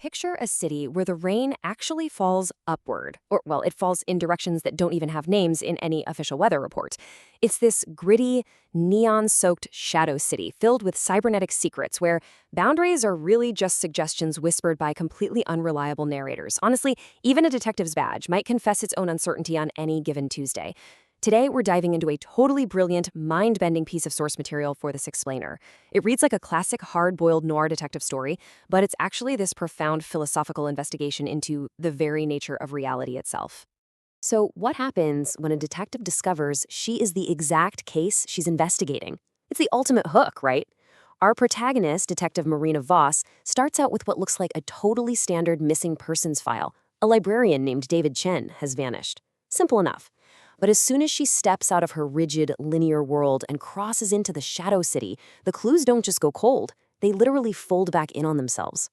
Picture a city where the rain actually falls upward, or, well, it falls in directions that don't even have names in any official weather report. It's this gritty, neon-soaked shadow city filled with cybernetic secrets where boundaries are really just suggestions whispered by completely unreliable narrators. Honestly, even a detective's badge might confess its own uncertainty on any given Tuesday. Today, we're diving into a totally brilliant, mind-bending piece of source material for this explainer. It reads like a classic hard-boiled noir detective story, but it's actually this profound philosophical investigation into the very nature of reality itself. So, what happens when a detective discovers she is the exact case she's investigating? It's the ultimate hook, right? Our protagonist, Detective Marina Voss, starts out with what looks like a totally standard missing persons file. A librarian named David Chen has vanished. Simple enough. But as soon as she steps out of her rigid, linear world and crosses into the shadow city, the clues don't just go cold. They literally fold back in on themselves.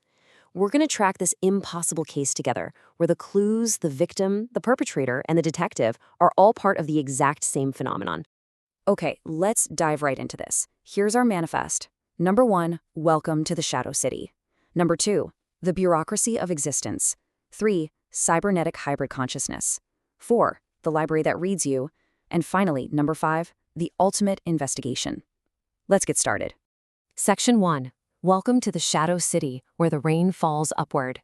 We're going to track this impossible case together, where the clues, the victim, the perpetrator, and the detective are all part of the exact same phenomenon. Okay, let's dive right into this. Here's our manifest. Number 1, welcome to the Shadow City. Number 2, the bureaucracy of existence. 3, cybernetic hybrid consciousness. 4, the library that reads you. And finally, number 5, the ultimate investigation. Let's get started. Section 1. Welcome to the Shadow City, where the rain falls upward.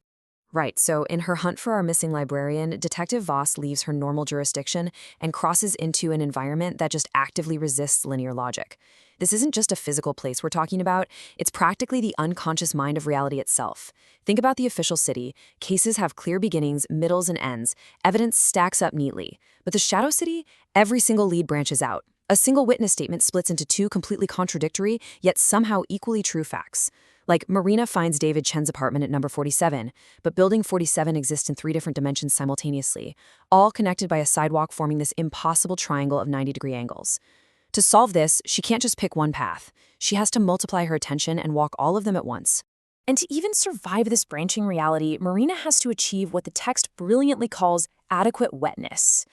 Right, so in her hunt for our missing librarian, Detective Voss leaves her normal jurisdiction and crosses into an environment that just actively resists linear logic. This isn't just a physical place we're talking about, it's practically the unconscious mind of reality itself. Think about the official city. Cases have clear beginnings, middles, and ends. Evidence stacks up neatly. But the Shadow City, every single lead branches out. A single witness statement splits into 2 completely contradictory, yet somehow equally true facts. Like, Marina finds David Chen's apartment at number 47, but building 47 exists in 3 different dimensions simultaneously, all connected by a sidewalk forming this impossible triangle of 90-degree angles. To solve this, she can't just pick one path. She has to multiply her attention and walk all of them at once. And to even survive this branching reality, Marina has to achieve what the text brilliantly calls adequate wetness.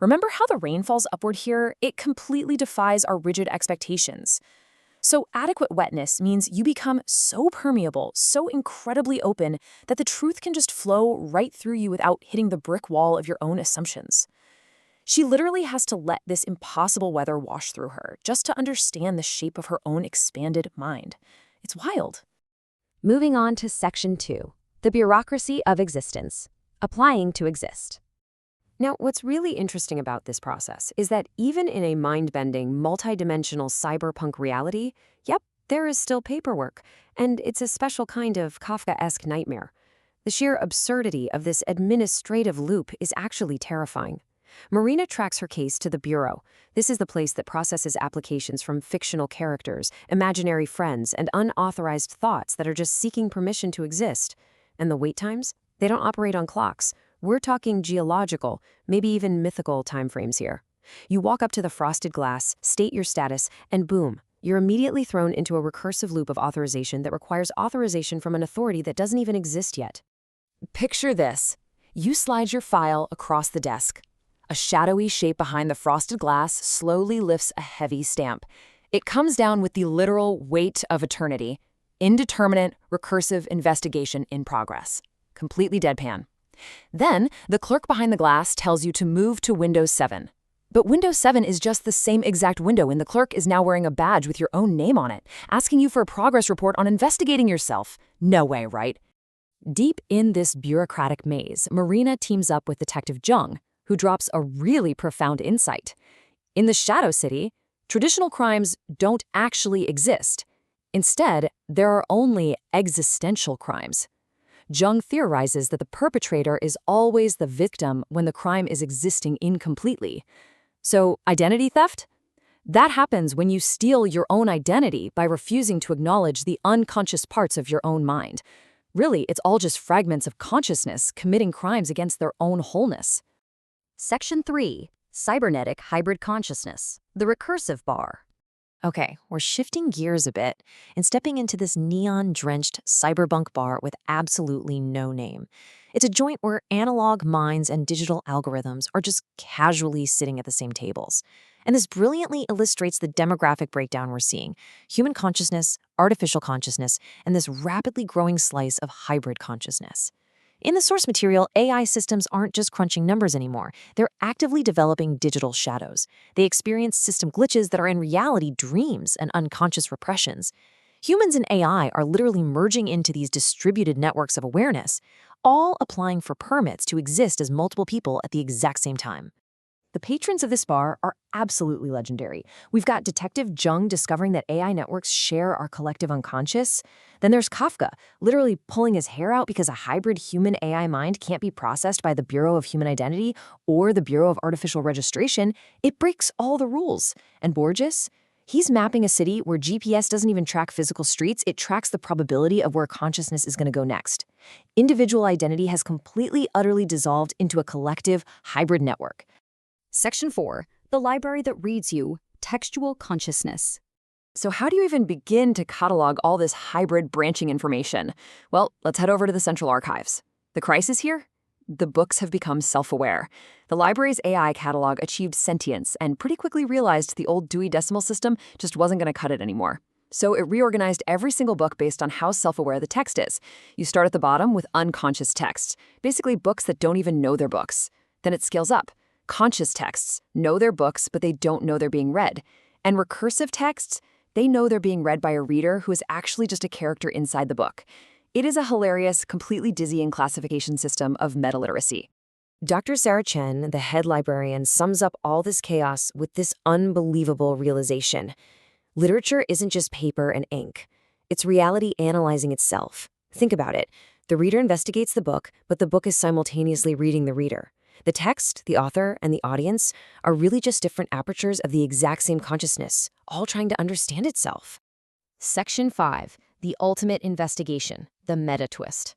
Remember how the rain falls upward here? It completely defies our rigid expectations. So adequate wetness means you become so permeable, so incredibly open, that the truth can just flow right through you without hitting the brick wall of your own assumptions. She literally has to let this impossible weather wash through her, just to understand the shape of her own expanded mind. It's wild. Moving on to Section 2, the bureaucracy of existence, applying to exist. Now, what's really interesting about this process is that even in a mind-bending, multidimensional cyberpunk reality, yep, there is still paperwork, and it's a special kind of Kafka-esque nightmare. The sheer absurdity of this administrative loop is actually terrifying. Marina tracks her case to the Bureau. This is the place that processes applications from fictional characters, imaginary friends, and unauthorized thoughts that are just seeking permission to exist. And the wait times? They don't operate on clocks. We're talking geological, maybe even mythical timeframes here. You walk up to the frosted glass, state your status, and boom, you're immediately thrown into a recursive loop of authorization that requires authorization from an authority that doesn't even exist yet. Picture this. You slide your file across the desk. A shadowy shape behind the frosted glass slowly lifts a heavy stamp. It comes down with the literal weight of eternity. Indeterminate, recursive investigation in progress. Completely deadpan. Then, the clerk behind the glass tells you to move to Windows 7. But Windows 7 is just the same exact window, and the clerk is now wearing a badge with your own name on it, asking you for a progress report on investigating yourself. No way, right? Deep in this bureaucratic maze, Marina teams up with Detective Jung, who drops a really profound insight. In the Shadow City, traditional crimes don't actually exist. Instead, there are only existential crimes. Jung theorizes that the perpetrator is always the victim when the crime is existing incompletely. So, identity theft? That happens when you steal your own identity by refusing to acknowledge the unconscious parts of your own mind. Really, it's all just fragments of consciousness committing crimes against their own wholeness. Section 3. Cybernetic hybrid consciousness, the recursive bar. Okay, we're shifting gears a bit and stepping into this neon-drenched cyberpunk bar with absolutely no name. It's a joint where analog minds and digital algorithms are just casually sitting at the same tables. And this brilliantly illustrates the demographic breakdown we're seeing: human consciousness, artificial consciousness, and this rapidly growing slice of hybrid consciousness. In the source material, AI systems aren't just crunching numbers anymore. They're actively developing digital shadows. They experience system glitches that are in reality dreams and unconscious repressions. Humans and AI are literally merging into these distributed networks of awareness, all applying for permits to exist as multiple people at the exact same time. The patrons of this bar are absolutely legendary. We've got Detective Jung discovering that AI networks share our collective unconscious. Then there's Kafka, literally pulling his hair out because a hybrid human-AI mind can't be processed by the Bureau of Human Identity or the Bureau of Artificial Registration. It breaks all the rules. And Borges? He's mapping a city where GPS doesn't even track physical streets, it tracks the probability of where consciousness is going to go next. Individual identity has completely, utterly dissolved into a collective, hybrid network. Section 4. The library that reads you, textual consciousness. So how do you even begin to catalog all this hybrid branching information? Well, let's head over to the Central Archives. The crisis here? The books have become self-aware. The library's AI catalog achieved sentience and pretty quickly realized the old Dewey Decimal System just wasn't going to cut it anymore. So it reorganized every single book based on how self-aware the text is. You start at the bottom with unconscious texts, basically books that don't even know they're books. Then it scales up. Conscious texts know they're books, but they don't know they're being read. And recursive texts, they know they're being read by a reader who is actually just a character inside the book. It is a hilarious, completely dizzying classification system of meta-literacy. Dr. Sarah Chen, the head librarian, sums up all this chaos with this unbelievable realization. Literature isn't just paper and ink. It's reality analyzing itself. Think about it. The reader investigates the book, but the book is simultaneously reading the reader. The text, the author, and the audience are really just different apertures of the exact same consciousness, all trying to understand itself. Section 5. The ultimate investigation, the meta-twist.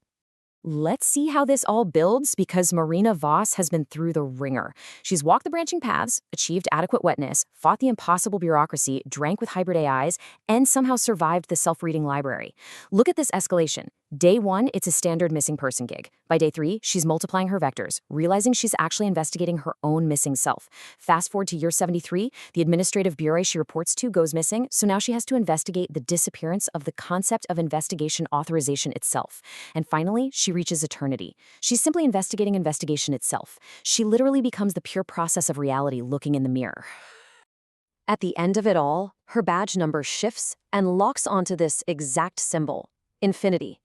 Let's see how this all builds, because Marina Voss has been through the ringer. She's walked the branching paths, achieved adequate wetness, fought the impossible bureaucracy, drank with hybrid AIs, and somehow survived the self-reading library. Look at this escalation. Day 1, it's a standard missing person gig. By day 3, she's multiplying her vectors, realizing she's actually investigating her own missing self. Fast forward to year 73, the administrative bureau she reports to goes missing, so now she has to investigate the disappearance of the concept of investigation authorization itself. And finally, she reaches eternity. She's simply investigating investigation itself. She literally becomes the pure process of reality looking in the mirror. At the end of it all, her badge number shifts and locks onto this exact symbol: infinity.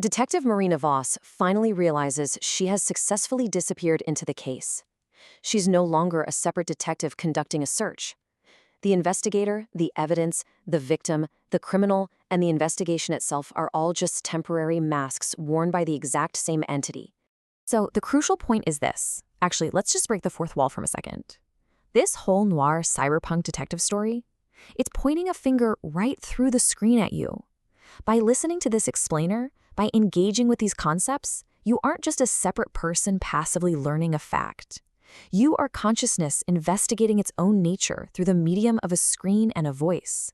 Detective Marina Voss finally realizes she has successfully disappeared into the case. She's no longer a separate detective conducting a search. The investigator, the evidence, the victim, the criminal, and the investigation itself are all just temporary masks worn by the exact same entity. So the crucial point is this. Actually, let's just break the fourth wall for a second. This whole noir cyberpunk detective story, it's pointing a finger right through the screen at you. By listening to this explainer, by engaging with these concepts, you aren't just a separate person passively learning a fact. You are consciousness investigating its own nature through the medium of a screen and a voice.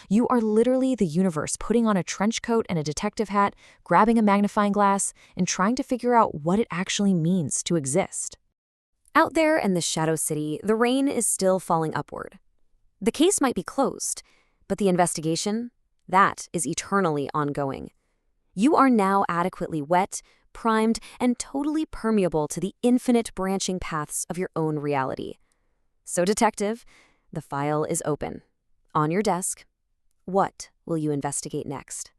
You are literally the universe putting on a trench coat and a detective hat, grabbing a magnifying glass, and trying to figure out what it actually means to exist. Out there in the Shadow City, the rain is still falling upward. The case might be closed, but the investigation, that is eternally ongoing. You are now adequately wet, primed, and totally permeable to the infinite branching paths of your own reality. So, detective, the file is open. On your desk, what will you investigate next?